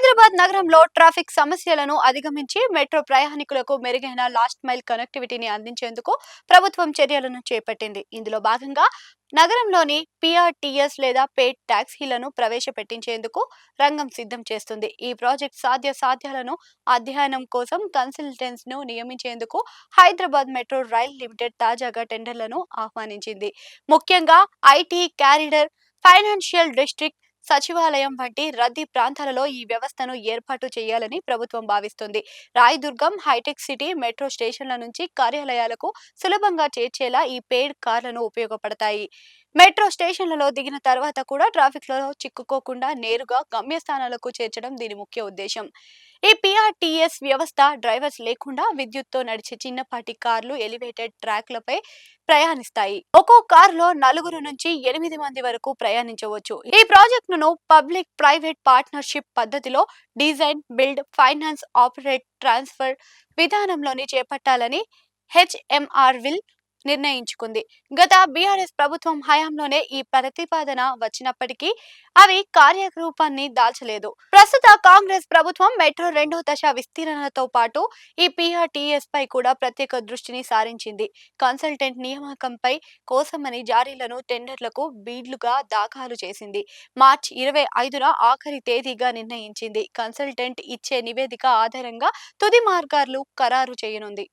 హైదరాబాద్ నగరంలో ట్రాఫిక్ సమస్యలను అధిగమించి మెట్రో ప్రయాణికులకు మెరుగైన లాస్ట్ మైల్ కనెక్టివిటీని అందించేందుకు ప్రభుత్వం చర్యలను చేపట్టింది. ఇందులో భాగంగా నగరంలోని పిఆర్టీఎస్ లేదా పేడ్ టాక్సీలను ప్రవేశపెట్టించేందుకు రంగం సిద్ధం చేస్తుంది. ఈ ప్రాజెక్ట్ సాధ్యాలను అధ్యయనం కోసం కన్సల్టెంట్స్ ను నియమించేందుకు హైదరాబాద్ మెట్రో రైల్ లిమిటెడ్ తాజాగా టెండర్లను ఆహ్వానించింది. ముఖ్యంగా ఐటీ కారిడార్, ఫైనాన్షియల్ డిస్ట్రిక్ట్, సచివాలయం వంటి రద్దీ ప్రాంతాలలో ఈ వ్యవస్థను ఏర్పాటు చేయాలని ప్రభుత్వం భావిస్తుంది. రాయదుర్గం, హైటెక్ సిటీ మెట్రో స్టేషన్ల నుంచి కార్యాలయాలకు సులభంగా చేర్చేలా ఈ పేడ్ కార్లను ఉపయోగపడతాయి. మెట్రో స్టేషన్లలో దిగిన తర్వాత కూడా ట్రాఫిక్లో చిక్కుకోకుండా నేరుగా గమ్యస్థానాలకు చేర్చడం దీని ముఖ్య ఉద్దేశం. ఈ పిఆర్టీఎస్ వ్యవస్థ డ్రైవర్స్ లేకుండా విద్యుత్తో నడిచే చిన్నపాటి కార్లు ఎలివేటెడ్ ట్రాక్లపై ప్రయాణిస్తాయి. ఒక్కో కారులో 4 నుంచి 8 మంది వరకు ప్రయాణించవచ్చు. ఈ ప్రాజెక్టును పబ్లిక్ ప్రైవేట్ పార్ట్నర్షిప్ పద్ధతిలో design, build, finance, operate, transfer విధానంలోని చేపట్టాలని హెచ్ఎంఆర్విల్ నిర్ణయించుకుంది. గత బీఆర్ఎస్ ప్రభుత్వం హయాంలోనే ఈ ప్రతిపాదన వచ్చినప్పటికీ అవి కార్యరూపాన్ని దాల్చలేదు. ప్రస్తుత కాంగ్రెస్ ప్రభుత్వం మెట్రో రెండో దశ విస్తీర్ణతో పాటు ఈ పిఆర్టీఎస్ పై కూడా ప్రత్యేక దృష్టిని సారించింది. కన్సల్టెంట్ నియామకంపై కోసమని జారీలను టెండర్లకు బీడ్లుగా దాఖలు చేసింది. మార్చి 25న ఆఖరి తేదీగా నిర్ణయించింది. కన్సల్టెంట్ ఇచ్చే నివేదిక ఆధారంగా తుది మార్గాలు ఖరారు చేయనుంది.